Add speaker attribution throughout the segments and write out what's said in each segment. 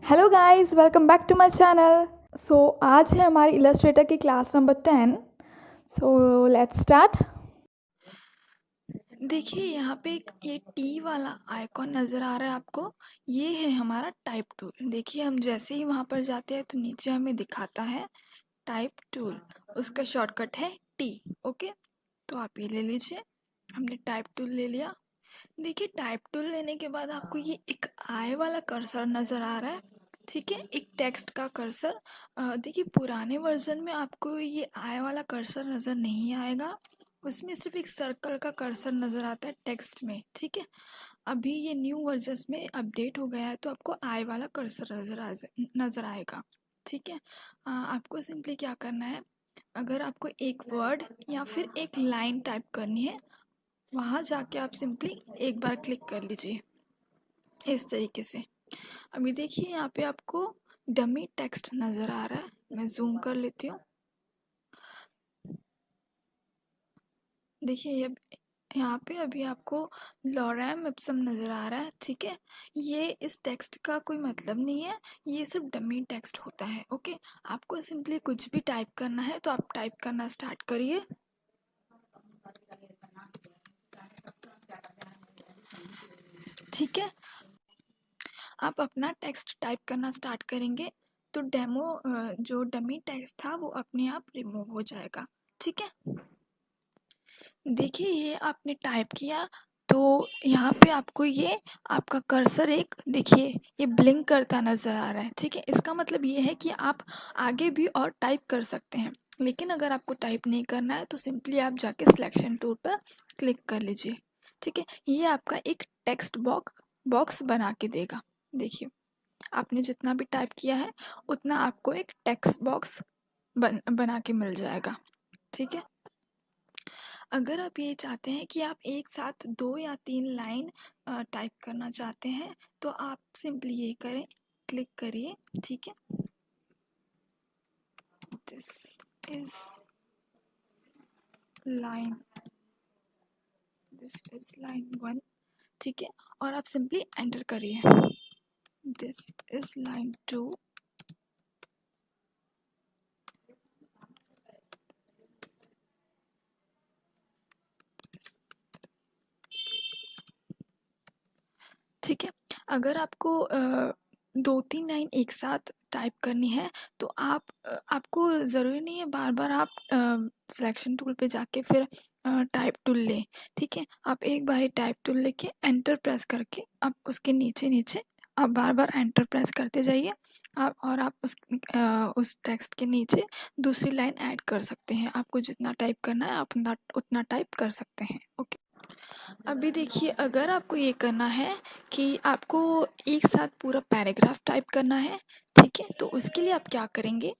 Speaker 1: Hello guys, welcome back to my channel. आज है हमारी इलस्ट्रेटर की क्लास नंबर 10। Let's start. देखिए यहाँ पे एक ये टी वाला आइकॉन नज़र आ रहा है आपको। ये है हमारा टाइप टूल। देखिए हम जैसे ही वहाँ पर जाते हैं तो नीचे हमें दिखाता है टाइप टूल। उसका शॉर्टकट है टी। ओके, तो आप ये ले लीजिए। हमने टाइप टूल ले लिया। देखिए टाइप टूल लेने के बाद आपको ये एक आई वाला कर्सर नज़र आ रहा है, ठीक है, एक टेक्स्ट का कर्सर। देखिए पुराने वर्जन में आपको ये आई वाला कर्सर नज़र नहीं आएगा, उसमें सिर्फ एक सर्कल का कर्सर नज़र आता है टेक्स्ट में, ठीक है। अभी ये न्यू वर्जन में अपडेट हो गया है तो आपको आई वाला कर्सर नज़र आएगा, ठीक है। आपको सिंपली क्या करना है, अगर आपको एक वर्ड या फिर एक लाइन टाइप करनी है, वहाँ जाके आप सिंपली एक बार क्लिक कर लीजिए इस तरीके से। अभी देखिए यहाँ पे आपको डमी टेक्स्ट नज़र आ रहा है, मैं जूम कर लेती हूँ। देखिए ये यहाँ पे अभी आपको लॉरेम इप्सम नज़र आ रहा है, ठीक है। ये इस टेक्स्ट का कोई मतलब नहीं है, ये सिर्फ डमी टेक्स्ट होता है। ओके, आपको सिंपली कुछ भी टाइप करना है तो आप टाइप करना स्टार्ट करिए। ठीक है, आप अपना टेक्स्ट टाइप करना स्टार्ट करेंगे तो जो डमी टेक्स्ट था वो अपने आप रिमूव हो जाएगा, ठीक है। देखिए ये आपने टाइप किया तो यहाँ पे आपको ये आपका कर्सर एक देखिए ये ब्लिंक करता नज़र आ रहा है, ठीक है। इसका मतलब ये है कि आप आगे भी और टाइप कर सकते हैं, लेकिन अगर आपको टाइप नहीं करना है तो सिंपली आप जाके सिलेक्शन टूल पर क्लिक कर लीजिए, ठीक है। ये आपका एक टेक्स्ट बॉक्स बना के देगा। देखिए आपने जितना भी टाइप किया है उतना आपको एक टेक्स्ट बॉक्स बना के मिल जाएगा, ठीक है। अगर आप ये चाहते हैं कि आप एक साथ 2 या 3 लाइन टाइप करना चाहते हैं तो आप सिंपली ये करें, क्लिक करिए, ठीक है। This is line this is line 1, ठीक है। और आप सिंपली एंटर करिए, दिस इज लाइन 2, ठीक है। अगर आपको 2-3 लाइन एक साथ टाइप करनी है तो आपको ज़रूरी नहीं है बार बार आप सिलेक्शन टूल पे जाके फिर टाइप टूल लें, ठीक है। आप एक बार ही टाइप टूल लेके एंटर प्रेस करके आप उसके नीचे नीचे आप बार बार एंटर प्रेस करते जाइए। आप उस टेक्स्ट के नीचे दूसरी लाइन ऐड कर सकते हैं। आपको जितना टाइप करना है आप उतना टाइप कर सकते हैं। ओके, अभी देखिए अगर आपको ये करना है कि आपको एक साथ पूरा पैराग्राफ टाइप करना है, ठीक है, तो उसके लिए आप क्या करेंगे,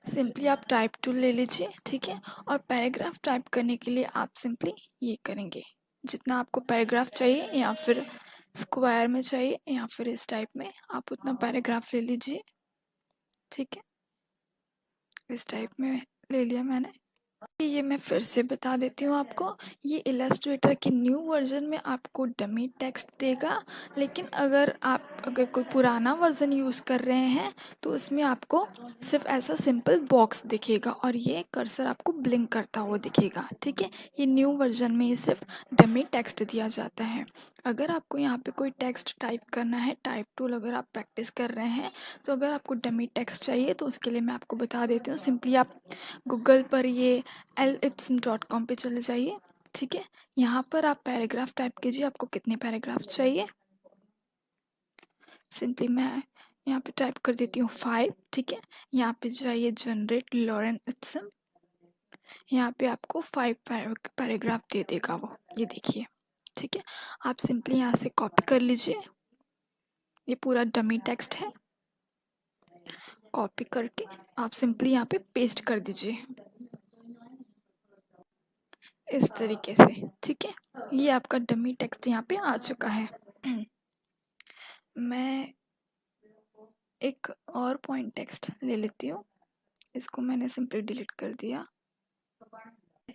Speaker 1: सिंपली आप टाइप टूल ले लीजिए, ठीक है। और पैराग्राफ टाइप करने के लिए आप सिंपली ये करेंगे, जितना आपको पैराग्राफ चाहिए या फिर स्क्वायर में चाहिए या फिर इस टाइप में आप उतना पैराग्राफ ले लीजिए, ठीक है। इस टाइप में ले लिया मैंने। ये मैं फिर से बता देती हूँ आपको, ये इलस्ट्रेटर के न्यू वर्जन में आपको डमी टेक्स्ट देगा, लेकिन अगर कोई पुराना वर्जन यूज़ कर रहे हैं तो उसमें आपको सिर्फ ऐसा सिंपल बॉक्स दिखेगा और ये कर्सर आपको ब्लिंक करता हुआ दिखेगा, ठीक है। ये न्यू वर्जन में ये सिर्फ डमी टेक्स्ट दिया जाता है। अगर आपको यहाँ पे कोई टेक्स्ट टाइप करना है, टाइप टूल अगर आप प्रैक्टिस कर रहे हैं तो अगर आपको डमी टेक्स्ट चाहिए तो उसके लिए मैं आपको बता देती हूँ। सिंपली आप गूगल पर ये lipsum.com पे चले जाइए, ठीक है। यहाँ पर आप पैराग्राफ टाइप कीजिए, आपको कितने पैराग्राफ चाहिए। सिंपली मैं यहाँ पे टाइप कर देती हूँ 5, ठीक है। यहाँ पे जाइए जनरेट लॉरेन इप्सम, यहाँ पे आपको 5 पैराग्राफ दे देगा वो, ये देखिए, ठीक है। आप सिंपली यहाँ से कॉपी कर लीजिए, ये पूरा डमी टेक्स्ट है। कॉपी करके आप सिंपली यहाँ पे पेस्ट कर दीजिए इस तरीके से, ठीक है। ये आपका डमी टेक्स्ट यहाँ पे आ चुका है। मैं एक और पॉइंट टेक्स्ट ले लेती हूँ, इसको मैंने सिंपली डिलीट कर दिया।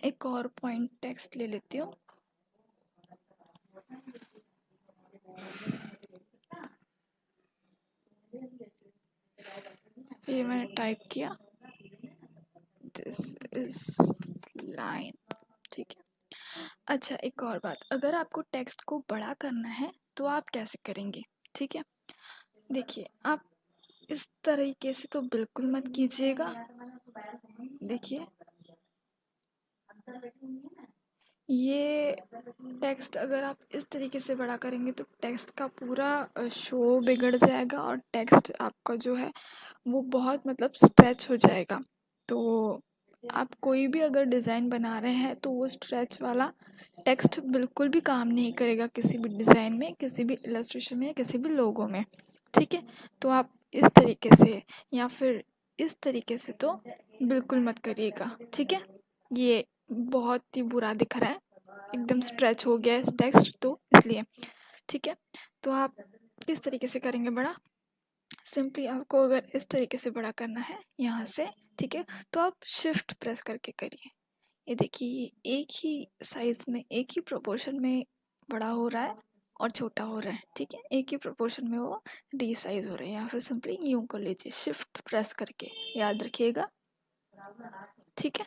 Speaker 1: एक और पॉइंट टेक्स्ट ले लेती हूँ, ये मैंने टाइप किया, दिस इज लाइन, ठीक है। अच्छा, एक और बात, अगर आपको टेक्स्ट को बड़ा करना है तो आप कैसे करेंगे, ठीक है। देखिए, आप इस तरीके से तो बिल्कुल मत कीजिएगा। देखिए, ये टेक्स्ट अगर आप इस तरीके से बड़ा करेंगे तो टेक्स्ट का पूरा शो बिगड़ जाएगा और टेक्स्ट आपका जो है वो बहुत मतलब स्ट्रेच हो जाएगा। तो आप कोई भी अगर डिज़ाइन बना रहे हैं तो वो स्ट्रेच वाला टेक्स्ट बिल्कुल भी काम नहीं करेगा किसी भी डिज़ाइन में, किसी भी इलस्ट्रेशन में या किसी भी लोगो में, ठीक है। तो आप इस तरीके से या फिर इस तरीके से तो बिल्कुल मत करिएगा, ठीक है। ये बहुत ही बुरा दिख रहा है, एकदम स्ट्रेच हो गया है टेक्स्ट, तो इसलिए, ठीक है। तो आप किस तरीके से करेंगे बड़ा, सिंपली आपको अगर इस तरीके से बड़ा करना है यहाँ से, ठीक है, तो आप शिफ्ट प्रेस करके करिए। ये देखिए, ये एक ही साइज में, एक ही प्रोपोर्शन में बड़ा हो रहा है और छोटा हो रहा है, ठीक है। एक ही प्रोपोर्शन में वो डी साइज हो रहा है, या फिर सिंपली यूं कर लीजिए शिफ्ट प्रेस करके, याद रखिएगा, ठीक है।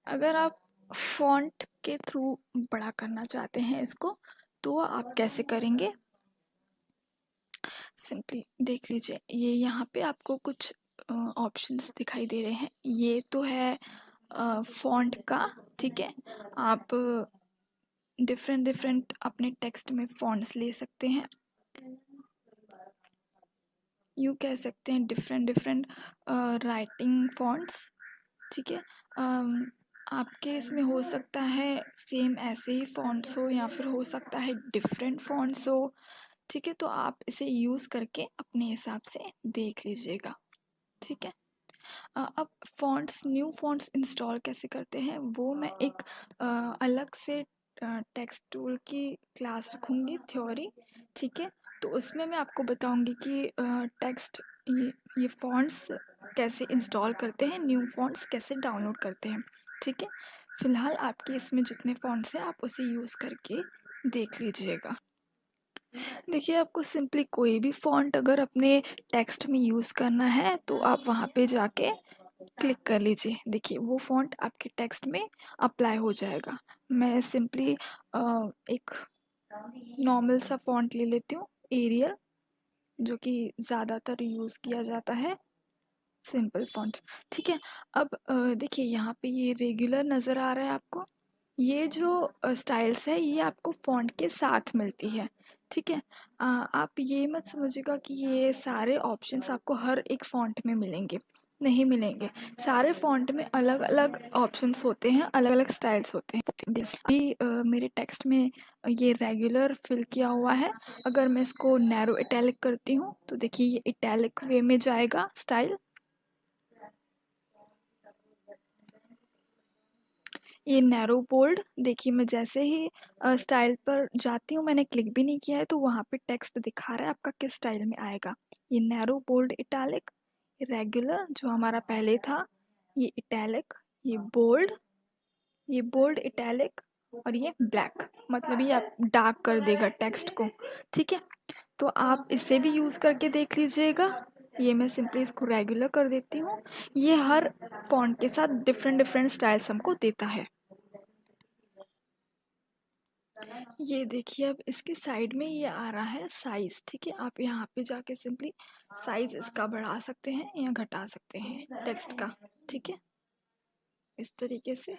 Speaker 1: अगर आप फॉन्ट के थ्रू बड़ा करना चाहते हैं इसको, तो आप कैसे करेंगे, सिंपली देख लीजिए, ये यहाँ पे आपको कुछ ऑप्शंस दिखाई दे रहे हैं। ये तो है फॉन्ट का, ठीक है। आप डिफरेंट डिफरेंट अपने टेक्स्ट में फॉन्ट्स ले सकते हैं, यूँ कह सकते हैं डिफरेंट डिफरेंट राइटिंग फॉन्ट्स, ठीक है। आपके इसमें हो सकता है सेम ऐसे ही फॉन्ट्स हो या फिर हो सकता है डिफरेंट फॉन्ट्स हो, ठीक है। तो आप इसे यूज़ करके अपने हिसाब से देख लीजिएगा, ठीक है। अब फॉन्ट्स, न्यू फॉन्ट्स इंस्टॉल कैसे करते हैं वो मैं एक अलग से टेक्स्ट टूल की क्लास रखूँगी, थ्योरी, ठीक है। तो उसमें मैं आपको बताऊँगी कि टेक्स्ट ये फॉन्ट्स कैसे इंस्टॉल करते हैं, न्यू फॉन्ट्स कैसे डाउनलोड करते हैं, ठीक है। फ़िलहाल आपके इसमें जितने फॉन्ट्स हैं आप उसे यूज़ करके देख लीजिएगा। देखिए, आपको सिंपली कोई भी फ़ॉन्ट अगर अपने टेक्स्ट में यूज़ करना है तो आप वहाँ पे जाके क्लिक कर लीजिए। देखिए, वो फ़ॉन्ट आपके टेक्स्ट में अप्लाई हो जाएगा। मैं सिंपली एक नॉर्मल सा फ़ॉन्ट ले लेती हूँ, एरियल, जो कि ज़्यादातर यूज़ किया जाता है, सिंपल फ़ॉन्ट, ठीक है। अब देखिए, यहाँ पे ये रेगुलर नज़र आ रहा है आपको। ये जो स्टाइल्स है ये आपको फ़ॉन्ट के साथ मिलती है, ठीक है। आप ये मत समझिएगा कि ये सारे ऑप्शंस आपको हर एक फ़ॉन्ट में मिलेंगे, नहीं मिलेंगे। सारे फ़ॉन्ट में अलग-अलग ऑप्शंस होते हैं, अलग-अलग स्टाइल्स होते हैं। जैसे कि मेरे टेक्स्ट में ये रेगुलर फिल किया हुआ है, अगर मैं इसको नैरो इटैलिक करती हूँ तो देखिए ये इटैलिक वे में जाएगा स्टाइल। ये नैरो बोल्ड, देखिए मैं जैसे ही स्टाइल पर जाती हूँ, मैंने क्लिक भी नहीं किया है तो वहाँ पे टेक्स्ट दिखा रहा है आपका किस स्टाइल में आएगा। ये नैरो बोल्ड इटैलिक, रेगुलर जो हमारा पहले था, ये इटैलिक, ये बोल्ड इटैलिक, और ये ब्लैक, मतलब ये आप डार्क कर देगा टेक्स्ट को, ठीक है। तो आप इसे भी यूज़ करके देख लीजिएगा। ये मैं सिंपली इसको रेगुलर कर देती हूँ। ये हर फॉन्ट के साथ डिफरेंट डिफरेंट स्टाइल्स हमको देता है। ये देखिए, अब इसके साइड में ये आ रहा है साइज, ठीक है। आप यहाँ पे जाके सिंपली साइज इसका बढ़ा सकते हैं या घटा सकते हैं टेक्स्ट का, ठीक है, इस तरीके से।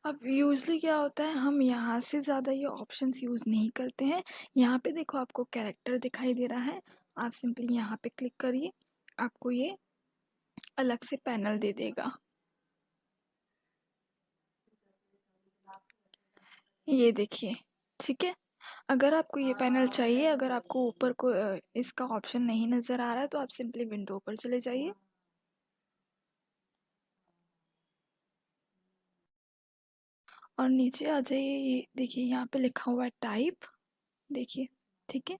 Speaker 1: अब यूजली क्या होता है, हम यहाँ से ज़्यादा ये ऑप्शंस यूज़ नहीं करते हैं। यहाँ पे देखो आपको कैरेक्टर दिखाई दे रहा है, आप सिंपली यहाँ पे क्लिक करिए, आपको ये अलग से पैनल दे देगा। ये देखिए, ठीक है। अगर आपको ये पैनल चाहिए, अगर आपको ऊपर को इसका ऑप्शन नहीं नज़र आ रहा है तो आप सिंपली विंडो पर चले जाइए, और नीचे आ जाइए। ये देखिए, यहाँ पे लिखा हुआ है टाइप, देखिए, ठीक है।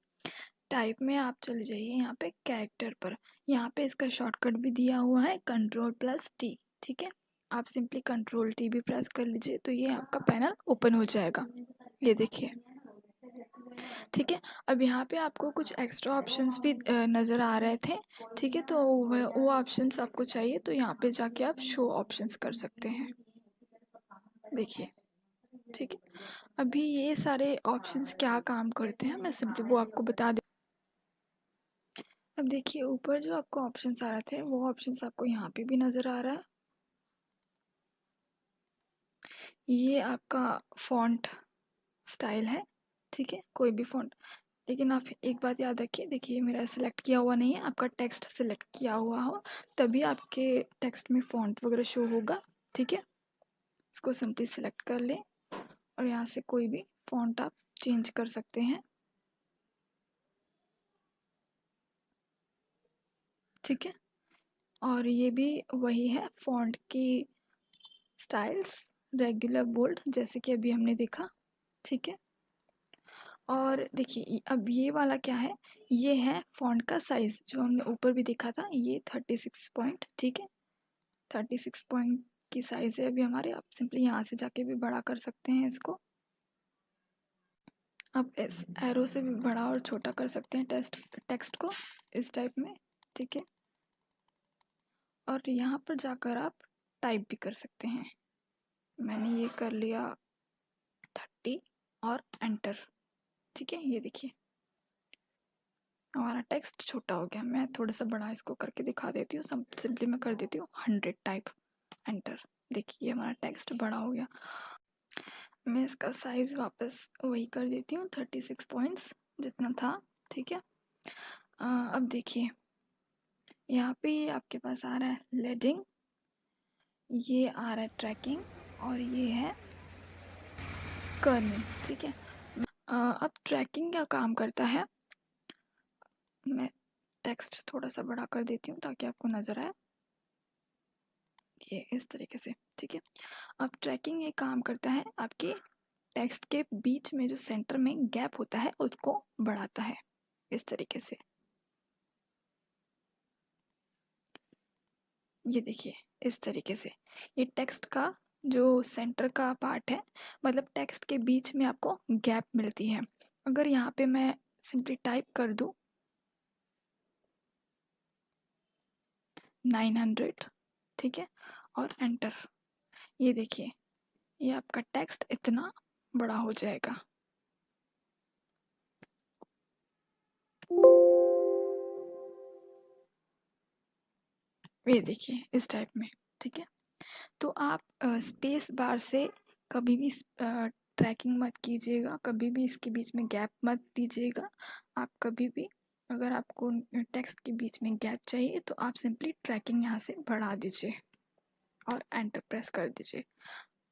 Speaker 1: टाइप में आप चले जाइए यहाँ पे कैरेक्टर पर, यहाँ पे इसका शॉर्टकट भी दिया हुआ है Ctrl+T, ठीक है। आप सिंपली Ctrl+T भी प्रेस कर लीजिए तो ये आपका पैनल ओपन हो जाएगा। ये देखिए, ठीक है। अब यहाँ पे आपको कुछ एक्स्ट्रा ऑप्शंस भी नज़र आ रहे थे, ठीक है। तो वो ऑप्शंस आपको चाहिए तो यहाँ पे जाके आप शो ऑप्शंस कर सकते हैं, देखिए, ठीक है। अभी ये सारे ऑप्शंस क्या काम करते हैं मैं सिंपली वो आपको बता दे। अब देखिए ऊपर जो आपको ऑप्शंस आ रहे थे वो ऑप्शंस आपको यहाँ पे भी नज़र आ रहा है। ये आपका फॉन्ट स्टाइल है, ठीक है, कोई भी फॉन्ट। लेकिन आप एक बात याद रखिए, देखिए मेरा सिलेक्ट किया हुआ नहीं है, आपका टेक्स्ट सिलेक्ट किया हुआ हो तभी आपके टेक्स्ट में फॉन्ट वगैरह शो होगा, ठीक है। इसको सिंपली सिलेक्ट कर लें और यहाँ से कोई भी फॉन्ट आप चेंज कर सकते हैं, ठीक है। और ये भी वही है फॉन्ट की स्टाइल्स, रेगुलर, बोल्ड, जैसे कि अभी हमने देखा, ठीक है। और देखिए अब ये वाला क्या है, ये है फॉन्ट का साइज जो हमने ऊपर भी देखा था, ये 36 पॉइंट, ठीक है, 36 पॉइंट की साइज है अभी हमारे। आप सिंपली यहाँ से जाके भी बड़ा कर सकते हैं इसको, आप इस एरो से भी बड़ा और छोटा कर सकते हैं टेक्स्ट को इस टाइप में, ठीक है। और यहाँ पर जाकर आप टाइप भी कर सकते हैं। मैंने ये कर लिया 30 और एंटर, ठीक है। ये देखिए हमारा टेक्स्ट छोटा हो गया। मैं थोड़ा सा बड़ा इसको करके दिखा देती हूँ, सिंपली मैं कर देती हूँ 100 टाइप, एंटर। देखिए हमारा टेक्स्ट बड़ा हो गया। मैं इसका साइज वापस वही कर देती हूँ 36 पॉइंट्स जितना था, ठीक है। अब देखिए यहाँ पे आपके पास आ रहा है लेडिंग, ये आ रहा है ट्रैकिंग और ये है कर्निंग, ठीक है। अब ट्रैकिंग क्या काम करता है, मैं टेक्स्ट थोड़ा सा बड़ा कर देती हूँ ताकि आपको नज़र आए, ये इस तरीके से, ठीक है। अब ट्रैकिंग ये काम करता है आपके टेक्स्ट के बीच में जो सेंटर में गैप होता है उसको बढ़ाता है, इस तरीके से। ये देखिए इस तरीके से ये टेक्स्ट का जो सेंटर का पार्ट है, मतलब टेक्स्ट के बीच में आपको गैप मिलती है। अगर यहाँ पे मैं सिंपली टाइप कर दूँ 900, ठीक है, और एंटर, ये देखिए ये आपका टेक्स्ट इतना बड़ा हो जाएगा। ये देखिए इस टाइप में, ठीक है। तो आप स्पेस बार से कभी भी ट्रैकिंग मत कीजिएगा, कभी भी इसके बीच में गैप मत दीजिएगा। आप कभी भी अगर आपको टेक्स्ट के बीच में गैप चाहिए तो आप सिंपली ट्रैकिंग यहाँ से बढ़ा दीजिए और एंटर प्रेस कर दीजिए।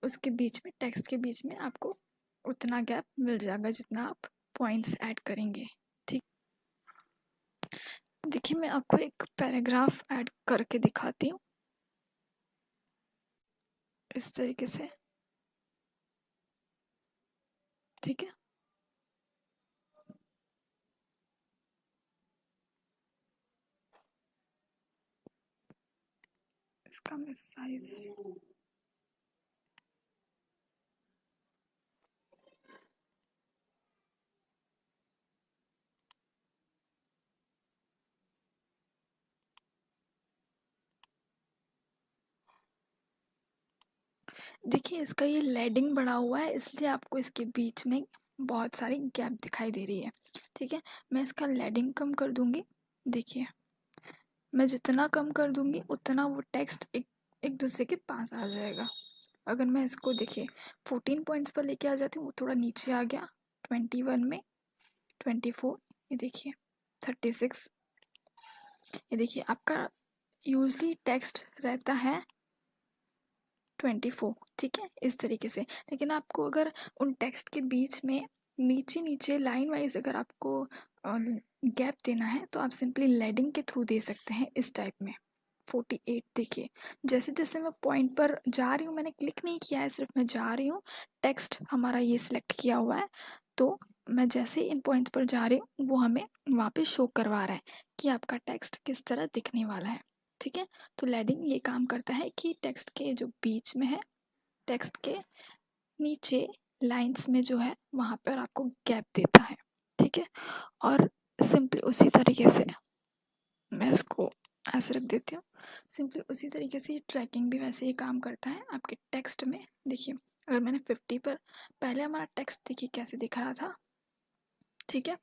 Speaker 1: उसके बीच में टेक्स्ट के बीच में आपको उतना गैप मिल जाएगा जितना आप पॉइंट्स ऐड करेंगे, ठीक। देखिए मैं आपको एक पैराग्राफ ऐड करके दिखाती हूँ इस तरीके से, ठीक है। इसका मैं साइज देखिए, इसका ये लेडिंग बड़ा हुआ है इसलिए आपको इसके बीच में बहुत सारी गैप दिखाई दे रही है, ठीक है। मैं इसका लेडिंग कम कर दूंगी, देखिए मैं जितना कम कर दूंगी उतना वो टेक्स्ट एक एक दूसरे के पास आ जाएगा। अगर मैं इसको देखिए 14 पॉइंट्स पर लेके आ जाती हूँ, वो थोड़ा नीचे आ गया, 21 में 24, ये देखिए 36, ये देखिए आपका यूजली टेक्स्ट रहता है 24, ठीक है, इस तरीके से। लेकिन आपको अगर उन टेक्स्ट के बीच में नीचे नीचे लाइन वाइज अगर आपको गैप देना है तो आप सिंपली लेडिंग के थ्रू दे सकते हैं इस टाइप में। 48 देखिए, जैसे जैसे मैं पॉइंट पर जा रही हूँ, मैंने क्लिक नहीं किया है, सिर्फ मैं जा रही हूँ, टेक्स्ट हमारा ये सिलेक्ट किया हुआ है, तो मैं जैसे इन पॉइंट्स पर जा रही हूँ वो हमें वहाँ पे शो करवा रहा है कि आपका टेक्स्ट किस तरह दिखने वाला है, ठीक है। तो लेडिंग ये काम करता है कि टेक्स्ट के जो बीच में है, टेक्स्ट के नीचे लाइंस में जो है वहाँ पर आपको गैप देता है, ठीक है। और सिंपली उसी तरीके से मैं इसको ऐसे रख देती हूँ। सिंपली उसी तरीके से ये ट्रैकिंग भी वैसे ही काम करता है आपके टेक्स्ट में। देखिए अगर मैंने 50 पर, पहले हमारा टेक्स्ट देखिए कैसे दिख रहा था, ठीक है।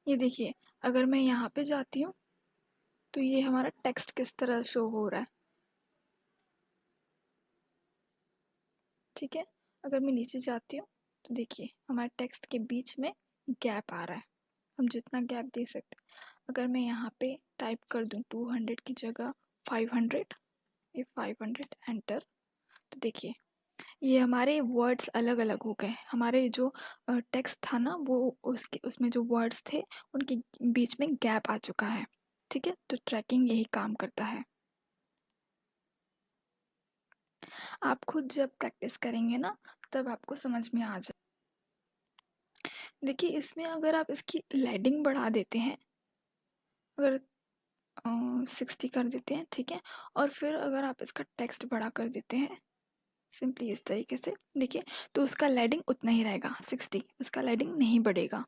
Speaker 1: ये देखिए अगर मैं यहाँ पे जाती हूँ तो ये हमारा टेक्स्ट किस तरह शो हो रहा है, ठीक है। अगर मैं नीचे जाती हूँ तो देखिए हमारे टेक्स्ट के बीच में गैप आ रहा है, हम जितना गैप दे सकते हैं। अगर मैं यहाँ पे टाइप कर दूँ 200 की जगह 500, ये 500 एंटर, तो देखिए ये हमारे वर्ड्स अलग अलग हो गए। हमारे जो टेक्स्ट था ना वो उसके उसमें जो वर्ड्स थे उनके बीच में गैप आ चुका है, ठीक है। तो ट्रैकिंग यही काम करता है। आप खुद जब प्रैक्टिस करेंगे ना तब आपको समझ में आ जाए। देखिए इसमें अगर आप इसकी लेडिंग बढ़ा देते हैं, अगर 60 कर देते हैं, ठीक है। और फिर अगर आप इसका टेक्स्ट बड़ा कर देते हैं सिंपली इस तरीके से, देखिए तो उसका लेडिंग उतना ही रहेगा 60, उसका लेडिंग नहीं बढ़ेगा।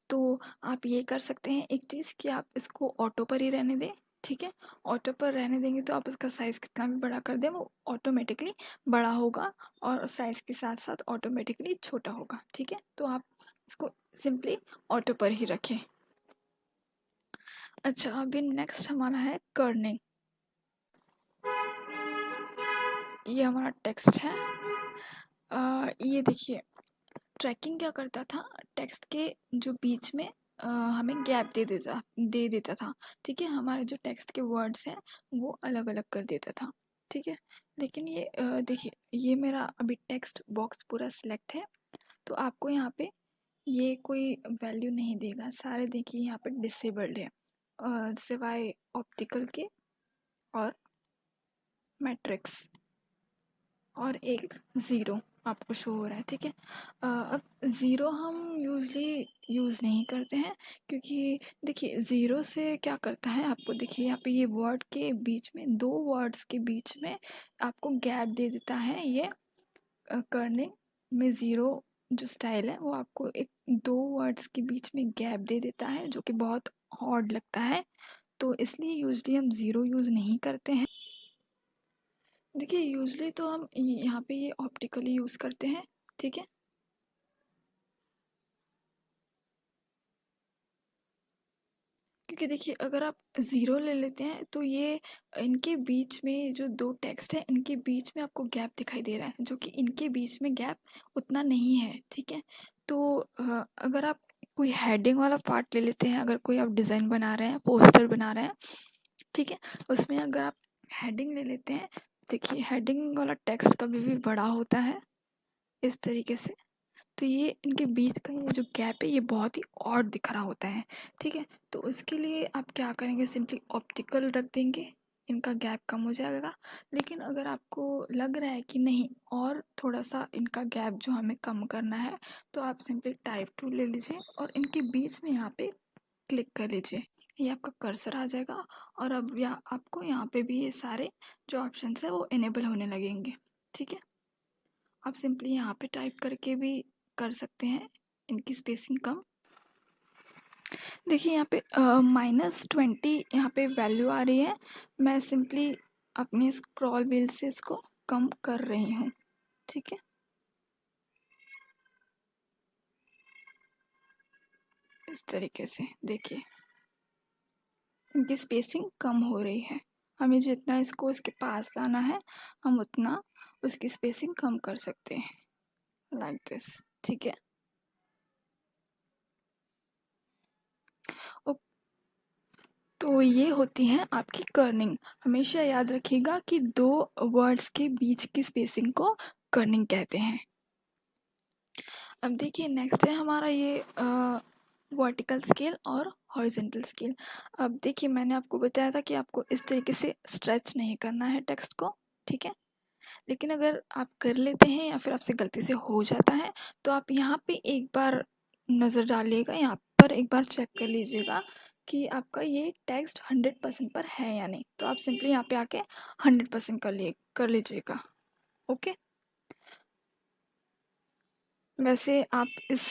Speaker 1: तो आप ये कर सकते हैं एक चीज़ कि आप इसको ऑटो पर ही रहने दें, ठीक है। ऑटो पर रहने देंगे तो आप उसका साइज़ कितना भी बड़ा कर दें वो ऑटोमेटिकली बड़ा होगा और साइज़ के साथ साथ ऑटोमेटिकली छोटा होगा, ठीक है। तो आप इसको सिंपली ऑटो पर ही रखें। अच्छा अभी नेक्स्ट हमारा है कर्निंग। ये हमारा टेक्स्ट है। ये देखिए ट्रैकिंग क्या करता था, टेक्स्ट के जो बीच में हमें गैप दे देता था, ठीक है। हमारे जो टेक्स्ट के वर्ड्स हैं वो अलग अलग कर देता था, ठीक है। लेकिन ये देखिए ये मेरा अभी टेक्स्ट बॉक्स पूरा सिलेक्ट है, तो आपको यहाँ पे ये कोई वैल्यू नहीं देगा, सारे देखिए यहाँ पे डिसेबल्ड है सिवाय ऑप्टिकल के और मैट्रिक्स, और एक ज़ीरो आपको शो हो रहा है, ठीक है। अब ज़ीरो हम यूज़ली यूज़ नहीं करते हैं क्योंकि देखिए ज़ीरो से क्या करता है, आपको देखिए यहाँ पे ये वर्ड के बीच में, दो वर्ड्स के बीच में आपको गैप दे देता है। ये करने में ज़ीरो जो स्टाइल है वो आपको एक दो वर्ड्स के बीच में गैप दे देता है जो कि बहुत ऑड लगता है, तो इसलिए यूज़ली हम ज़ीरो यूज़ नहीं करते हैं। देखिए यूजली तो हम यहाँ पे ये ऑप्टिकली यूज़ करते हैं, ठीक है। क्योंकि देखिए अगर आप ज़ीरो ले लेते हैं तो ये इनके बीच में जो दो टेक्स्ट है इनके बीच में आपको गैप दिखाई दे रहा है, जो कि इनके बीच में गैप उतना नहीं है, ठीक है। तो अगर आप कोई हेडिंग वाला पार्ट ले लेते हैं, अगर कोई आप डिज़ाइन बना रहे हैं, पोस्टर बना रहे हैं, ठीक है, उसमें अगर आप हेडिंग ले लेते हैं, देखिए हेडिंग वाला टेक्स्ट कभी भी बड़ा होता है इस तरीके से, तो ये इनके बीच का ये जो गैप है ये बहुत ही ऑड दिख रहा होता है, ठीक है। तो उसके लिए आप क्या करेंगे, सिंपली ऑप्टिकल रख देंगे, इनका गैप कम हो जाएगा। लेकिन अगर आपको लग रहा है कि नहीं और थोड़ा सा इनका गैप जो हमें कम करना है, तो आप सिंपली टाइप टूल ले लीजिए और इनके बीच में यहाँ पे क्लिक कर लीजिए, ये आपका कर्सर आ जाएगा। और अब आपको यहाँ पे भी ये सारे जो ऑप्शंस है वो इनेबल होने लगेंगे, ठीक है। आप सिंपली यहाँ पे टाइप करके भी कर सकते हैं इनकी स्पेसिंग कम। देखिए यहाँ पे -20 यहाँ पे वैल्यू आ रही है, मैं सिंपली अपने स्क्रॉल व्हील से इसको कम कर रही हूँ, ठीक है। इस तरीके से देखिए इनकी स्पेसिंग कम हो रही है, हमें जितना इसको इसके पास लाना है हम उतना उसकी स्पेसिंग कम कर सकते हैं, लाइक दिस, ठीक है। तो ये होती है आपकी कर्निंग। हमेशा याद रखिएगा कि दो वर्ड्स के बीच की स्पेसिंग को कर्निंग कहते हैं। अब देखिए नेक्स्ट है हमारा ये वर्टिकल स्केल और हॉरिजेंटल स्केल। अब देखिए मैंने आपको बताया था कि आपको इस तरीके से स्ट्रेच नहीं करना है टेक्स्ट को, ठीक है। लेकिन अगर आप कर लेते हैं या फिर आपसे गलती से हो जाता है तो आप यहाँ पे एक बार नज़र डालिएगा, यहाँ पर एक बार चेक कर लीजिएगा कि आपका ये टेक्स्ट 100% पर है या नहीं। तो आप सिंपली यहाँ पे आके 100% कर लीजिएगा, ओके। वैसे आप इस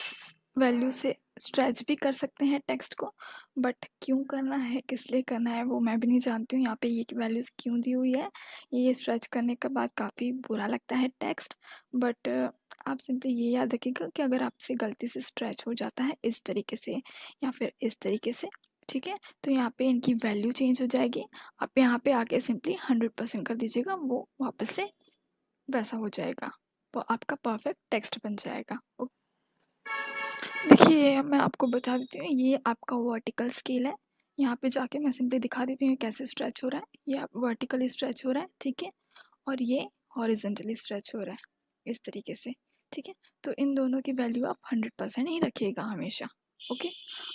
Speaker 1: वैल्यू से स्ट्रेच भी कर सकते हैं टेक्स्ट को, बट क्यों करना है, किस लिए करना है, वो मैं भी नहीं जानती हूँ। यहाँ पे ये वैल्यूज़ क्यों दी हुई है, ये स्ट्रेच करने के बाद काफ़ी बुरा लगता है टेक्स्ट। बट आप सिंपली ये याद रखिएगा कि अगर आपसे गलती से स्ट्रेच हो जाता है इस तरीके से या फिर इस तरीके से, ठीक है, तो यहाँ पे इनकी वैल्यू चेंज हो जाएगी। आप यहाँ पे आके सिंपली 100% कर दीजिएगा, वो वापस से वैसा हो जाएगा, वो आपका परफेक्ट टेक्स्ट बन जाएगा। देखिए मैं आपको बता देती हूँ, ये आपका वर्टिकल स्केल है। यहाँ पे जाके मैं सिंपली दिखा देती हूँ कैसे स्ट्रेच हो रहा है। ये आप वर्टिकली स्ट्रेच हो रहा है, ठीक है, और ये हॉरिजेंटली स्ट्रेच हो रहा है इस तरीके से, ठीक है। तो इन दोनों की वैल्यू आप 100% ही रखिएगा हमेशा। ओके,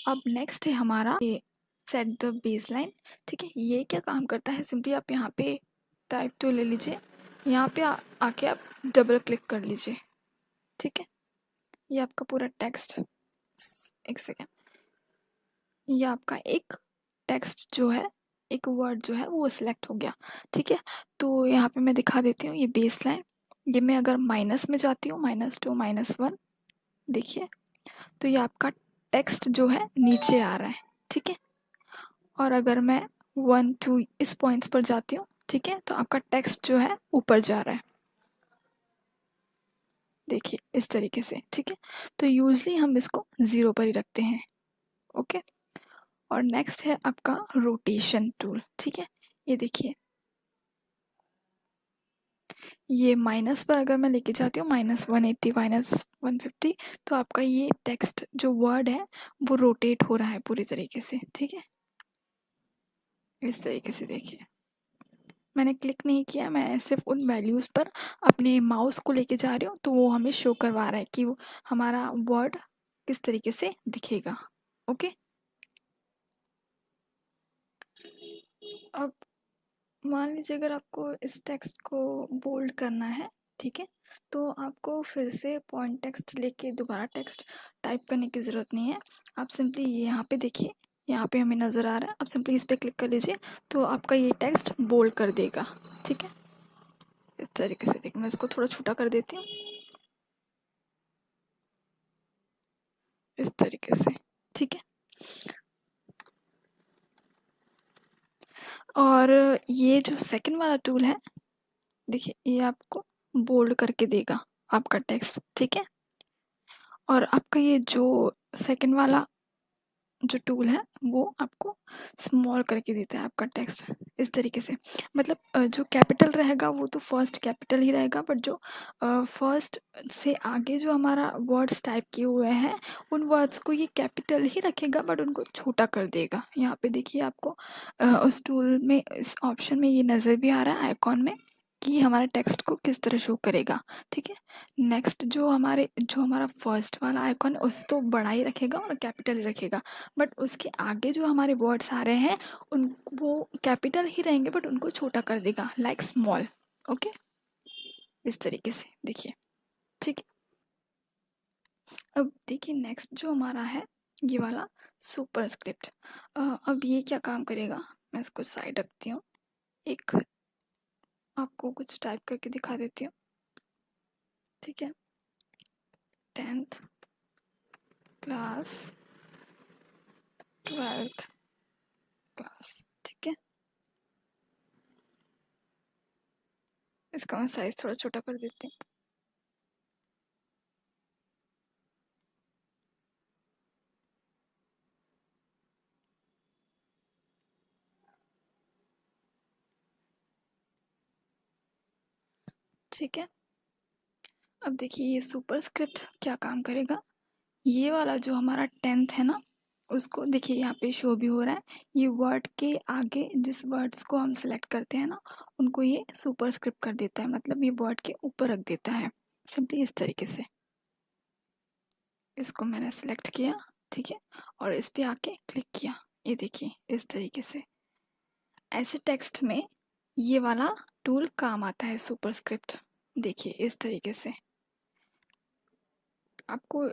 Speaker 1: अब नेक्स्ट है हमारा ये सेट द बेस लाइन, ठीक है। ये क्या काम करता है, सिंपली आप यहाँ पे टाइप टू ले लीजिए, यहाँ पे आके आप डबल क्लिक कर लीजिए, ठीक है। ये आपका पूरा टेक्स्ट, एक सेकेंड, ये आपका एक टेक्स्ट जो है, एक वर्ड जो है वो सिलेक्ट हो गया, ठीक है। तो यहाँ पे मैं दिखा देती हूँ ये बेस लाइन। ये मैं अगर माइनस में जाती हूँ, -2 -1, देखिए, तो ये आपका टेक्स्ट जो है नीचे आ रहा है, ठीक है। और अगर मैं 1 2 इस पॉइंट्स पर जाती हूँ, ठीक है, तो आपका टेक्स्ट जो है ऊपर जा रहा है, देखिए इस तरीके से, ठीक है। तो यूजली हम इसको 0 पर ही रखते हैं। ओके, और नेक्स्ट है आपका रोटेशन टूल, ठीक है। ये देखिए, ये माइनस पर अगर मैं लेके जाती हूँ, -180 -150, तो आपका ये टेक्स्ट जो वर्ड है वो रोटेट हो रहा है पूरी तरीके से, ठीक है। इस तरीके से देखिए, मैंने क्लिक नहीं किया, मैं सिर्फ उन वैल्यूज़ पर अपने माउस को लेके जा रही हूँ, तो वो हमें शो करवा रहा है कि वो हमारा वर्ड किस तरीके से दिखेगा। ओके, अब मान लीजिए अगर आपको इस टेक्स्ट को बोल्ड करना है, ठीक है, तो आपको फिर से पॉइंट टेक्स्ट लेके दोबारा टेक्स्ट टाइप करने की ज़रूरत नहीं है। आप सिंपली ये यहाँ पे देखिए, यहाँ पे हमें नज़र आ रहा है, आप सिंपली इस पर क्लिक कर लीजिए, तो आपका ये टेक्स्ट बोल्ड कर देगा, ठीक है। इस तरीके से देखिए, मैं इसको थोड़ा छोटा कर देती हूँ, इस तरीके से, ठीक है। और ये जो सेकंड वाला टूल है, देखिए, ये आपको बोल्ड करके देगा आपका टेक्स्ट, ठीक है। और आपका ये जो सेकंड वाला जो टूल है वो आपको स्मॉल करके देता है आपका टेक्स्ट, इस तरीके से। मतलब जो कैपिटल रहेगा वो तो फर्स्ट कैपिटल ही रहेगा, बट जो फर्स्ट से आगे जो हमारा वर्ड्स टाइप किए हुए हैं उन वर्ड्स को ये कैपिटल ही रखेगा, बट उनको छोटा कर देगा। यहाँ पे देखिए, आपको उस टूल में, इस ऑप्शन में ये नज़र भी आ रहा है आइकॉन में कि हमारे टेक्स्ट को किस तरह शो करेगा, ठीक है। नेक्स्ट जो हमारा फर्स्ट वाला आइकॉन है उसे तो बड़ा ही रखेगा और कैपिटल ही रखेगा, बट उसके आगे जो हमारे वर्ड्स आ रहे हैं उन वो कैपिटल ही रहेंगे, बट उनको छोटा कर देगा, लाइक स्मॉल। ओके, इस तरीके से देखिए, ठीक है। अब देखिए नेक्स्ट जो हमारा है ये वाला सुपरस्क्रिप्ट। अब ये क्या काम करेगा, मैं इसको साइड रखती हूँ, एक आपको कुछ टाइप करके दिखा देती हूँ, ठीक है। 10th क्लास, 12th क्लास, ठीक है। इसका मैं साइज थोड़ा छोटा कर देती हूँ। ठीक है, अब देखिए ये सुपरस्क्रिप्ट क्या काम करेगा। ये वाला जो हमारा 10th है ना, उसको देखिए यहाँ पे शो भी हो रहा है। ये वर्ड के आगे जिस वर्ड्स को हम सेलेक्ट करते हैं ना, उनको ये सुपरस्क्रिप्ट कर देता है, मतलब ये वर्ड के ऊपर रख देता है, सिंपली इस तरीके से। इसको मैंने सेलेक्ट किया, ठीक है, और इस पे आके क्लिक किया, ये देखिए इस तरीके से। ऐसे टेक्स्ट में ये वाला टूल काम आता है, सुपरस्क्रिप्ट। देखिए इस तरीके से आपको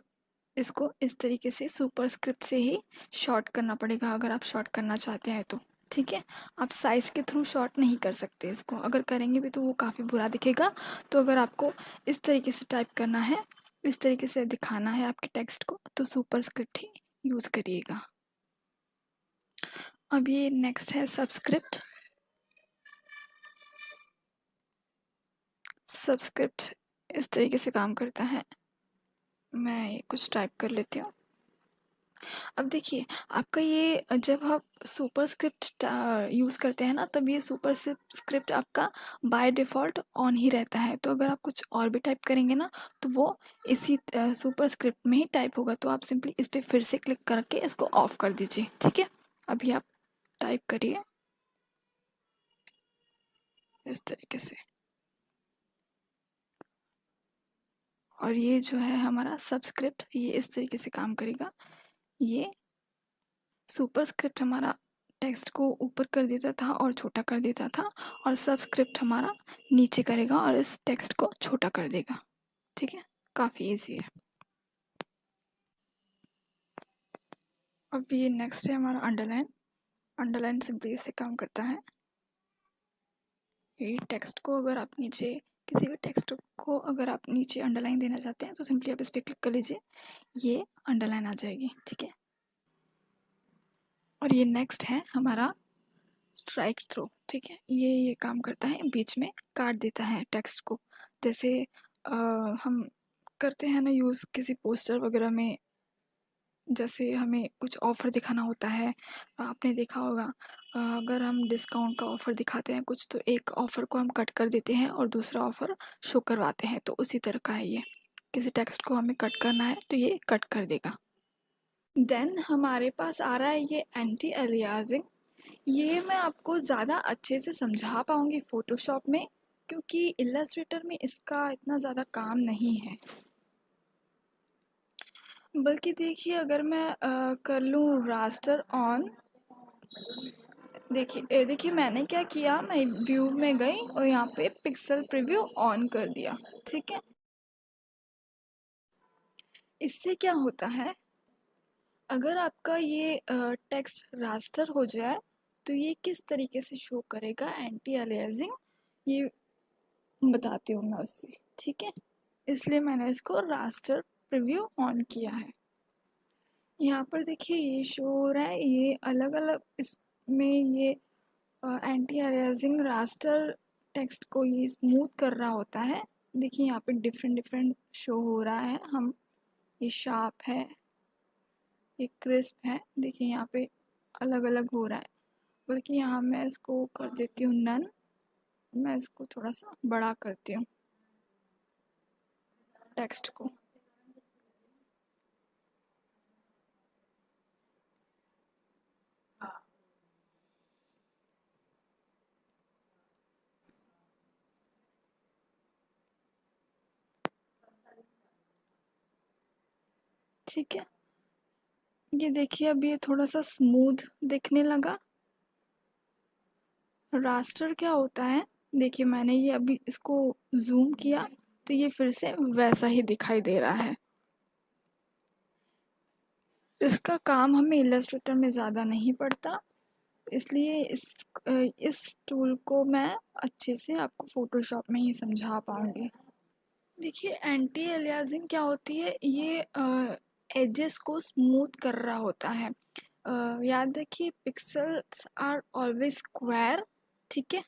Speaker 1: इसको इस तरीके से सुपरस्क्रिप्ट से ही शॉर्ट करना पड़ेगा, अगर आप शॉर्ट करना चाहते हैं तो, ठीक है। आप साइज़ के थ्रू शॉर्ट नहीं कर सकते इसको, अगर करेंगे भी तो वो काफ़ी बुरा दिखेगा। तो अगर आपको इस तरीके से टाइप करना है इस तरीके से दिखाना है आपके टेक्स्ट को तो सुपरस्क्रिप्ट ही यूज़ करिएगा। अब ये नेक्स्ट है सबस्क्रिप्ट। सबस्क्रिप्ट इस तरीके से काम करता है। मैं कुछ टाइप कर लेती हूँ। अब देखिए आपका ये जब आप सुपरस्क्रिप्ट यूज़ करते हैं ना तब ये सुपरस्क्रिप्ट आपका बाय डिफ़ॉल्ट ऑन ही रहता है। तो अगर आप कुछ और भी टाइप करेंगे ना तो वो इसी सुपरस्क्रिप्ट में ही टाइप होगा। तो आप सिंपली इस पर फिर से क्लिक करके इसको ऑफ कर दीजिए। ठीक है, अभी आप टाइप करिए इस तरीके से। और ये जो है हमारा सबस्क्रिप्ट ये इस तरीके से काम करेगा। ये सुपरस्क्रिप्ट हमारा टेक्स्ट को ऊपर कर देता था और छोटा कर देता था और सबस्क्रिप्ट हमारा नीचे करेगा और इस टेक्स्ट को छोटा कर देगा। ठीक है, काफ़ी इजी है। अब ये नेक्स्ट है हमारा अंडरलाइन। अंडरलाइन सिंपली इससे काम करता है। ये टेक्स्ट को अगर आप नीचे किसी भी टेक्स्ट को अगर आप नीचे अंडरलाइन देना चाहते हैं तो सिंपली आप इस पर क्लिक कर लीजिए, ये अंडरलाइन आ जाएगी। ठीक है, और ये नेक्स्ट है हमारा स्ट्राइक थ्रू। ठीक है, ये काम करता है, बीच में काट देता है टेक्स्ट को। जैसे हम करते हैं ना यूज़ किसी पोस्टर वगैरह में, जैसे हमें कुछ ऑफ़र दिखाना होता है। आपने देखा होगा अगर हम डिस्काउंट का ऑफ़र दिखाते हैं कुछ तो एक ऑफ़र को हम कट कर देते हैं और दूसरा ऑफ़र शो करवाते हैं। तो उसी तरह का है ये, किसी टेक्स्ट को हमें कट करना है तो ये कट कर देगा। देन हमारे पास आ रहा है ये एंटी अलियासिंग। ये मैं आपको ज़्यादा अच्छे से समझा पाऊँगी फ़ोटोशॉप में, क्योंकि इलस्ट्रेटर में इसका इतना ज़्यादा काम नहीं है। बल्कि देखिए अगर मैं कर लूँ रास्टर ऑन, देखिए मैंने क्या किया, मैं व्यू में गई और यहाँ पे पिक्सल प्रीव्यू ऑन कर दिया। ठीक है, इससे क्या होता है, अगर आपका ये टेक्स्ट रास्टर हो जाए तो ये किस तरीके से शो करेगा एंटी अलियासिंग, ये बताती हूँ मैं उससे। ठीक है, इसलिए मैंने इसको रास्टर प्रीव्यू ऑन किया है। यहाँ पर देखिए ये शो हो रहा है, ये अलग अलग इसमें ये एंटी अलियासिंग रास्टर टेक्स्ट को ये स्मूथ कर रहा होता है। देखिए यहाँ पे डिफरेंट डिफरेंट शो हो रहा है, हम ये शार्प है, ये क्रिस्प है, देखिए यहाँ पे अलग अलग हो रहा है। बल्कि यहाँ मैं इसको कर देती हूँ नन, मैं इसको थोड़ा सा बड़ा करती हूँ टेक्स्ट को। ठीक है, ये देखिए अब ये थोड़ा सा स्मूथ दिखने लगा। रास्टर क्या होता है, देखिए मैंने ये अभी इसको जूम किया तो ये फिर से वैसा ही दिखाई दे रहा है। इसका काम हमें इलस्ट्रेटर में ज़्यादा नहीं पड़ता, इसलिए इस टूल को मैं अच्छे से आपको फ़ोटोशॉप में ही समझा पाऊँगी। देखिए एंटी अलियासिंग क्या होती है, ये एजेस को स्मूथ कर रहा होता है। याद रखिए पिक्सेल्स आर ऑलवेज स्क्वायर। ठीक है,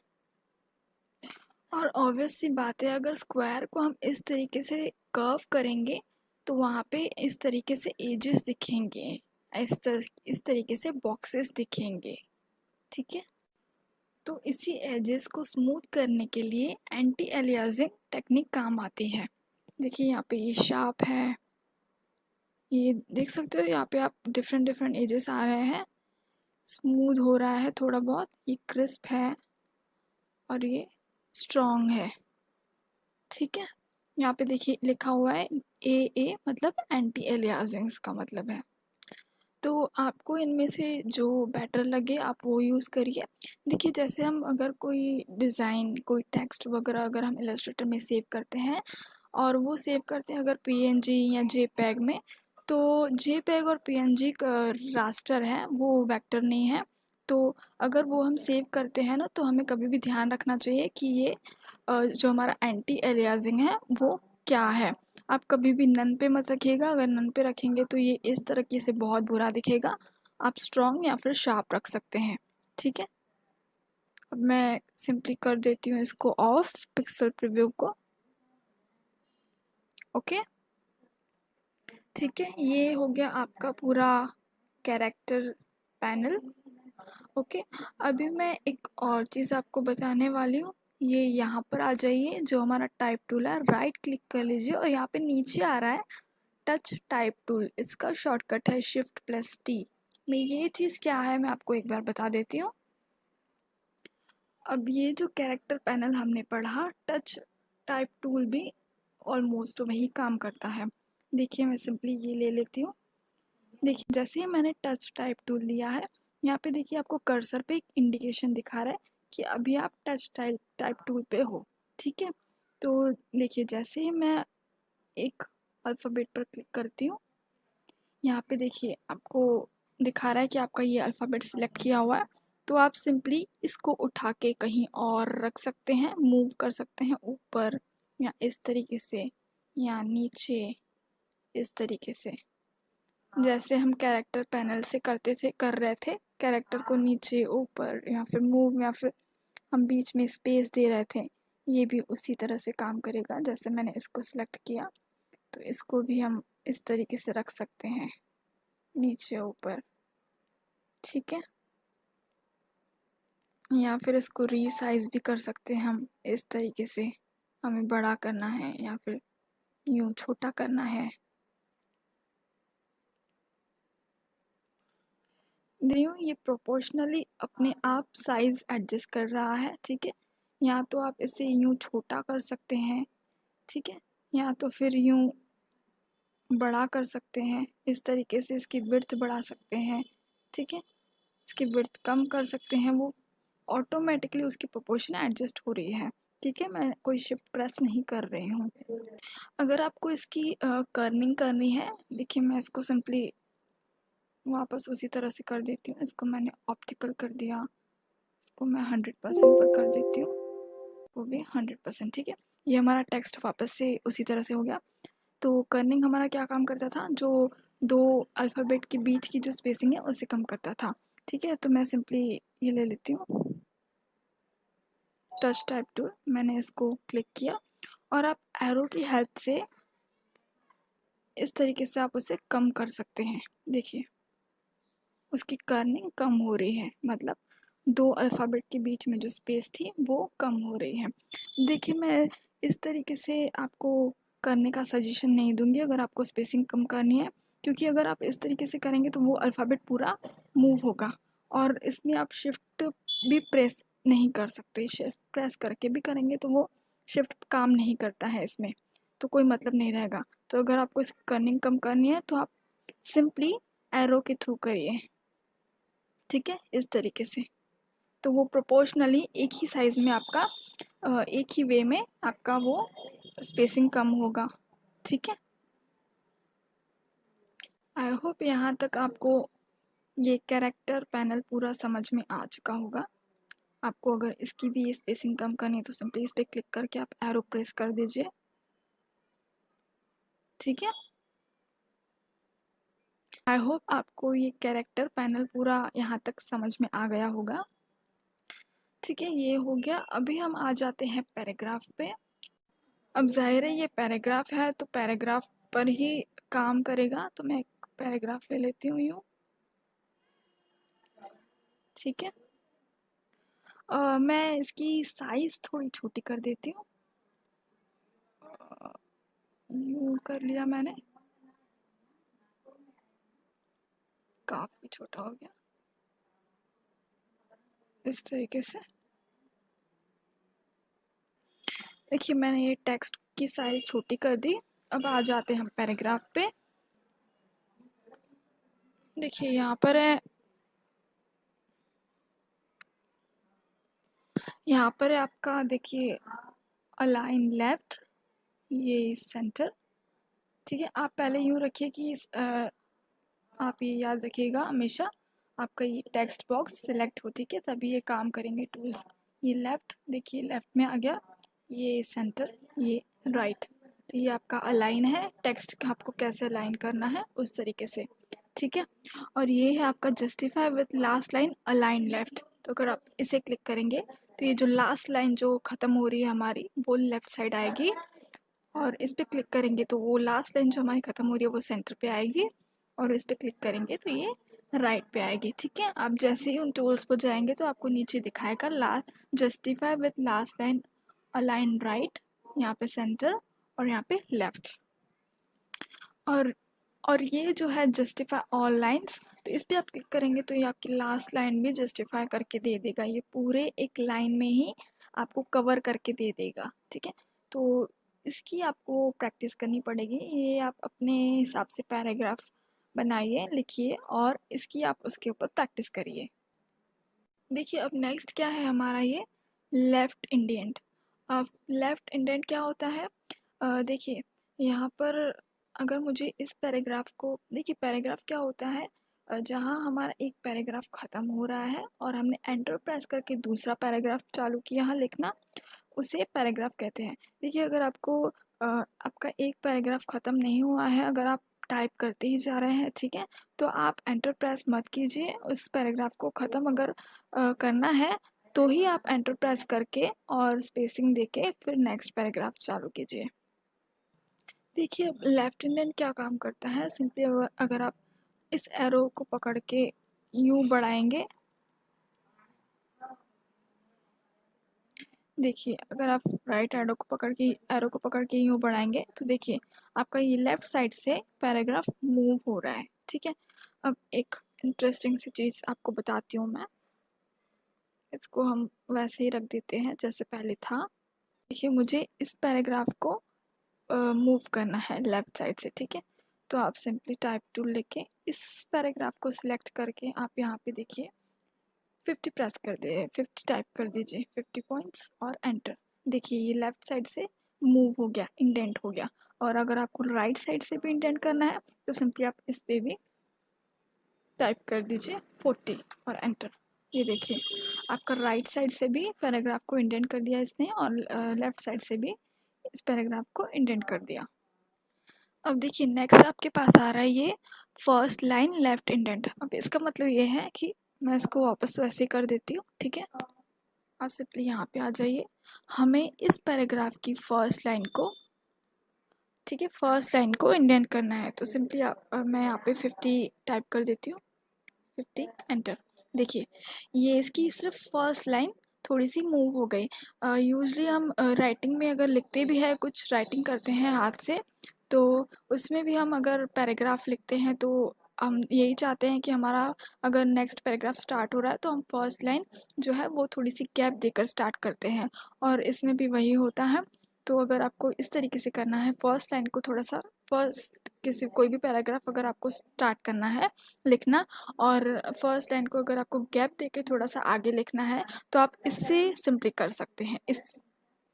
Speaker 1: और ऑब्वियस सी बात है अगर स्क्वायर को हम इस तरीके से कर्व करेंगे तो वहाँ पे इस तरीके से एजेस दिखेंगे, इस तरीके से बॉक्सेस दिखेंगे। ठीक है, तो इसी एजेस को स्मूथ करने के लिए एंटी एलियासिंग टेक्निक काम आती है। देखिए यहाँ पे ये शार्प है, ये देख सकते हो यहाँ पे आप डिफरेंट डिफरेंट एजेस आ रहे हैं, स्मूथ हो रहा है थोड़ा बहुत, ये क्रिस्प है और ये स्ट्रॉन्ग है। ठीक है, यहाँ पे देखिए लिखा हुआ है ए मतलब एंटी एलियासिंग का मतलब है। तो आपको इनमें से जो बेटर लगे आप वो यूज़ करिए। देखिए जैसे हम अगर कोई डिज़ाइन कोई टेक्स्ट वगैरह अगर हम इलस्ट्रेटर में सेव करते हैं और वो सेव करते हैं अगर पीएनजी या जेपीईजी में, तो जेपीईजी और पीएनजी का रास्टर है वो वेक्टर नहीं है। तो अगर वो हम सेव करते हैं ना तो हमें कभी भी ध्यान रखना चाहिए कि ये जो हमारा एंटी एलियासिंग है वो क्या है। आप कभी भी नन पे मत रखिएगा, अगर नन पे रखेंगे तो ये इस तरीके से बहुत बुरा दिखेगा। आप स्ट्रॉन्ग या फिर शार्प रख सकते हैं, ठीक है। अब मैं सिंपली कर देती हूँ इसको ऑफ, पिक्सल प्रीव्यू को। ओके, ठीक है, ये हो गया आपका पूरा कैरेक्टर पैनल। ओके, अभी मैं एक और चीज़ आपको बताने वाली हूँ। ये यहाँ पर आ जाइए, जो हमारा टाइप टूल है, राइट क्लिक कर लीजिए और यहाँ पे नीचे आ रहा है टच टाइप टूल। इसका शॉर्टकट है Shift+T। मैं ये चीज़ क्या है मैं आपको एक बार बता देती हूँ। अब ये जो कैरेक्टर पैनल हमने पढ़ा, टच टाइप टूल भी ऑलमोस्ट वही काम करता है। देखिए मैं सिंपली ये ले लेती हूँ। देखिए जैसे ही मैंने टच टाइप टूल लिया है, यहाँ पे देखिए आपको कर्सर पे एक इंडिकेशन दिखा रहा है कि अभी आप टच टाइप टूल पे हो, ठीक है। तो देखिए जैसे ही मैं एक अल्फ़ाबेट पर क्लिक करती हूँ, यहाँ पे देखिए आपको दिखा रहा है कि आपका ये अल्फ़ाबेट सिलेक्ट किया हुआ है। तो आप सिंपली इसको उठा के कहीं और रख सकते हैं, मूव कर सकते हैं ऊपर या इस तरीके से, या नीचे इस तरीके से, जैसे हम कैरेक्टर पैनल से कर रहे थे, कैरेक्टर को नीचे ऊपर या फिर मूव, या फिर हम बीच में स्पेस दे रहे थे। ये भी उसी तरह से काम करेगा। जैसे मैंने इसको सिलेक्ट किया तो इसको भी हम इस तरीके से रख सकते हैं, नीचे ऊपर, ठीक है। या फिर इसको रीसाइज भी कर सकते हैं हम इस तरीके से, हमें बड़ा करना है या फिर यूं छोटा करना है। देखिए ये प्रोपोर्शनली अपने आप साइज एडजस्ट कर रहा है, ठीक है। या तो आप इसे यूं छोटा कर सकते हैं, ठीक है, या तो फिर यूं बड़ा कर सकते हैं, इस तरीके से इसकी विड्थ बढ़ा सकते हैं, ठीक है। इसकी विड्थ कम कर सकते हैं, वो ऑटोमेटिकली उसकी प्रोपोर्शन एडजस्ट हो रही है, ठीक है। मैं कोई शिफ्ट प्रेस नहीं कर रही हूँ। अगर आपको इसकी कर्निंग करनी है, देखिए मैं इसको सिंपली वापस उसी तरह से कर देती हूँ। इसको मैंने ऑप्टिकल कर दिया, इसको मैं 100% पर कर देती हूँ, वो भी 100%, ठीक है। ये हमारा टेक्स्ट वापस से उसी तरह से हो गया। तो कर्निंग हमारा क्या काम करता था, जो दो अल्फ़ाबेट के बीच की जो स्पेसिंग है उसे कम करता था, ठीक है। तो मैं सिंपली ये ले लेती हूँ टच टाइप टूल, मैंने इसको क्लिक किया और आप एरो की हेल्प से इस तरीके से आप उसे कम कर सकते हैं। देखिए उसकी कर्निंग कम हो रही है, मतलब दो अल्फ़ाबेट के बीच में जो स्पेस थी वो कम हो रही है। देखिए मैं इस तरीके से आपको करने का सजेशन नहीं दूंगी अगर आपको स्पेसिंग कम करनी है, क्योंकि अगर आप इस तरीके से करेंगे तो वो अल्फ़ाबेट पूरा मूव होगा और इसमें आप शिफ्ट भी प्रेस नहीं कर सकते। शिफ्ट प्रेस करके भी करेंगे तो वो शिफ्ट काम नहीं करता है इसमें, तो कोई मतलब नहीं रहेगा। तो अगर आपको इसकी कर्निंग कम करनी है तो आप सिंपली एरो के थ्रू करिए, ठीक है, इस तरीके से। तो वो प्रोपोर्शनली एक ही साइज़ में आपका एक ही वे में आपका वो स्पेसिंग कम होगा, ठीक है। आई होप यहाँ तक आपको ये कैरेक्टर पैनल पूरा समझ में आ चुका होगा। आपको अगर इसकी भी स्पेसिंग कम करनी है तो सिंपली इस पर क्लिक करके आप एरो प्रेस कर दीजिए, ठीक है। आई होप आपको ये कैरेक्टर पैनल पूरा यहाँ तक समझ में आ गया होगा, ठीक है। ये हो गया। अभी हम आ जाते हैं पैराग्राफ पे। अब ज़ाहिर है ये पैराग्राफ है तो पैराग्राफ पर ही काम करेगा, तो मैं एक पैराग्राफ ले लेती हूँ यूँ, ठीक है। मैं इसकी साइज़ थोड़ी छोटी कर देती हूँ, यूँ कर लिया मैंने, काफ़ी छोटा हो गया इस तरीके से। देखिए मैंने ये टेक्स्ट की साइज़ छोटी कर दी। अब आ जाते हैं हम पैराग्राफ पे। देखिए यहाँ पर है, यहाँ पर है आपका, देखिए अलाइन लेफ्ट, ये सेंटर, ठीक है। आप पहले यूँ रखिए कि आप ये याद रखिएगा हमेशा आपका ये टेक्स्ट बॉक्स सिलेक्ट हो, ठीक है, तभी ये काम करेंगे टूल्स। ये लेफ़्ट, देखिए लेफ़्ट में आ गया, ये सेंटर, ये राइट, तो ये आपका अलाइन है, टेक्स्ट आपको कैसे अलाइन करना है उस तरीके से, ठीक है। और ये है आपका justify with last line align left. तो अगर आप इसे क्लिक करेंगे तो ये जो लास्ट लाइन जो ख़त्म हो रही है हमारी वो लेफ़्ट साइड आएगी, और इस पर क्लिक करेंगे तो वो लास्ट लाइन जो हमारी ख़त्म हो रही है वो सेंटर पे आएगी, और इस पर क्लिक करेंगे तो ये राइट पे आएगी, ठीक है। आप जैसे ही उन टूल्स पर जाएंगे तो आपको नीचे दिखाएगा last justify with last line align right, यहाँ पे सेंटर और यहाँ पे लेफ्ट। और ये जो है जस्टिफाई ऑल लाइन्स, तो इस पर आप क्लिक करेंगे तो ये आपकी लास्ट लाइन भी जस्टिफाई करके दे देगा, ये पूरे एक लाइन में ही आपको कवर करके दे देगा, ठीक है। तो इसकी आपको प्रैक्टिस करनी पड़ेगी, ये आप अपने हिसाब से पैराग्राफ बनाइए, लिखिए और इसकी आप उसके ऊपर प्रैक्टिस करिए। देखिए अब नेक्स्ट क्या है हमारा, ये लेफ़्ट इंडेंट। अब लेफ़्ट इंडेंट क्या होता है, देखिए यहाँ पर अगर मुझे इस पैराग्राफ को, देखिए पैराग्राफ क्या होता है, जहाँ हमारा एक पैराग्राफ ख़त्म हो रहा है और हमने एंटर प्रेस करके दूसरा पैराग्राफ चालू किया है लिखना, उसे पैराग्राफ कहते हैं। देखिए अगर आपको आपका एक पैराग्राफ ख़त्म नहीं हुआ है, अगर आप टाइप करते ही जा रहे हैं, ठीक है, तो आप एंटर प्रेस मत कीजिए, उस पैराग्राफ को ख़त्म अगर करना है तो ही आप एंटर प्रेस करके और स्पेसिंग देके फिर नेक्स्ट पैराग्राफ चालू कीजिए। देखिए लेफ्ट इंडेंट क्या काम करता है, सिंपली अगर आप इस एरो को पकड़ के यूँ बढ़ाएंगे, देखिए अगर आप राइट एरो को पकड़ के यूँ बढ़ाएंगे तो देखिए आपका ये लेफ़्ट साइड से पैराग्राफ मूव हो रहा है, ठीक है। अब एक इंटरेस्टिंग सी चीज़ आपको बताती हूँ मैं, इसको हम वैसे ही रख देते हैं जैसे पहले था। देखिए मुझे इस पैराग्राफ को मूव करना है लेफ़्ट साइड से, ठीक है। तो आप सिंपली टाइप टूल लेके इस पैराग्राफ को सिलेक्ट करके आप यहाँ पे देखिए 50 प्रेस कर दे 50 टाइप कर दीजिए, 50 पॉइंट्स और एंटर। देखिए ये लेफ़्ट साइड से मूव हो गया, इंडेंट हो गया। और अगर आपको राइट साइड से भी इंडेंट करना है तो सिंपली आप इस पे भी टाइप कर दीजिए 40 और एंटर। ये देखिए आपका राइट साइड से भी पैराग्राफ को इंडेंट कर दिया इसने, और लेफ़्ट साइड से भी इस पैराग्राफ को इंडेंट कर दिया। अब देखिए नेक्स्ट आपके पास आ रहा है ये फर्स्ट लाइन लेफ्ट इंडेंट। अब इसका मतलब ये है कि मैं इसको वापस वैसे कर देती हूँ, ठीक है। आप सिंपली यहाँ पे आ जाइए, हमें इस पैराग्राफ की फर्स्ट लाइन को, ठीक है, फर्स्ट लाइन को इंडेंट करना है। तो सिंपली मैं यहाँ पे 50 टाइप कर देती हूँ, 50 एंटर। देखिए ये इसकी सिर्फ फर्स्ट लाइन थोड़ी सी मूव हो गई। यूजली हम राइटिंग में अगर लिखते भी है, कुछ राइटिंग करते हैं हाथ से, तो उसमें भी हम अगर पैराग्राफ लिखते हैं तो हम यही चाहते हैं कि हमारा अगर नेक्स्ट पैराग्राफ स्टार्ट हो रहा है तो हम फर्स्ट लाइन जो है वो थोड़ी सी गैप देकर स्टार्ट करते हैं, और इसमें भी वही होता है। तो अगर आपको इस तरीके से करना है, फर्स्ट लाइन को थोड़ा सा, फर्स्ट किसी कोई भी पैराग्राफ अगर आपको स्टार्ट करना है लिखना, और फर्स्ट लाइन को अगर आपको गैप देके थोड़ा सा आगे लिखना है तो आप इससे सिंपली कर सकते हैं, इस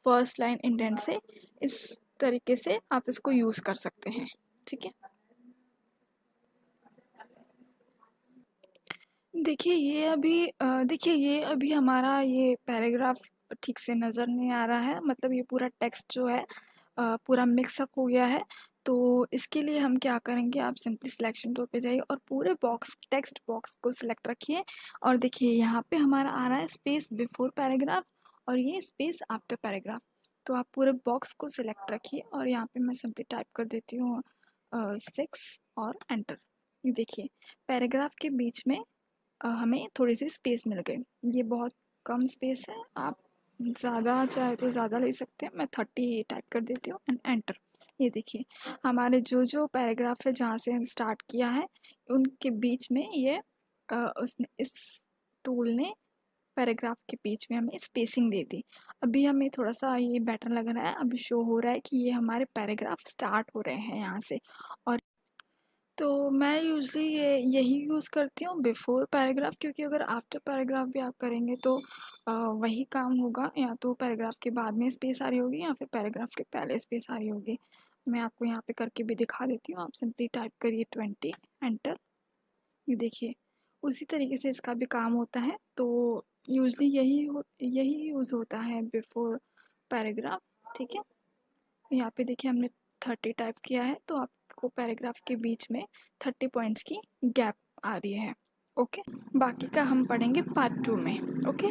Speaker 1: फर्स्ट लाइन इंडेंट से इस तरीके से आप इसको यूज़ कर सकते हैं, ठीक है। देखिए ये अभी हमारा ये पैराग्राफ ठीक से नज़र नहीं आ रहा है, मतलब ये पूरा टेक्स्ट जो है पूरा मिक्सअप हो गया है। तो इसके लिए हम क्या करेंगे, आप सिंपली सिलेक्शन टूल पे जाइए और पूरे बॉक्स, टेक्स्ट बॉक्स को सिलेक्ट रखिए, और देखिए यहाँ पे हमारा आ रहा है स्पेस बिफोर पैराग्राफ और ये स्पेस आफ्टर पैराग्राफ। तो आप पूरे बॉक्स को सिलेक्ट रखिए और यहाँ पे मैं सिंपली टाइप कर देती हूँ 6 और एंटर। ये देखिए पैराग्राफ के बीच में हमें थोड़ी सी स्पेस मिल गई, ये बहुत कम स्पेस है, आप ज़्यादा चाहे तो ज़्यादा ले सकते हैं, मैं 30 टाइप कर देती हूँ एंड एंटर। ये देखिए हमारे जो जो पैराग्राफ है जहाँ से हम स्टार्ट किया है उनके बीच में ये उसने, इस टूल ने पैराग्राफ के बीच में हमें स्पेसिंग दे दी। अभी हमें थोड़ा सा ये बेटर लग रहा है, अभी शो हो रहा है कि ये हमारे पैराग्राफ स्टार्ट हो रहे हैं यहाँ से। और तो मैं यूज़ुअली ये यही यूज़ करती हूँ बिफ़ोर पैराग्राफ, क्योंकि अगर आफ्टर पैराग्राफ भी आप करेंगे तो वही काम होगा, या तो पैराग्राफ के बाद में स्पेस आ रही होगी या फिर पैराग्राफ के पहले स्पेस आ रही होगी। मैं आपको यहाँ पे करके भी दिखा देती हूँ, आप सिंपली टाइप करिए 20 एंटर। ये देखिए उसी तरीके से इसका भी काम होता है। तो यूज़ुअली यही यूज़ होता है बिफ़ोर पैराग्राफ, ठीक है। यहाँ पे देखिए हमने 30 टाइप किया है तो आपको पैराग्राफ के बीच में 30 पॉइंट्स की गैप आ रही है। ओके, बाकी का हम पढ़ेंगे पार्ट 2 में। ओके।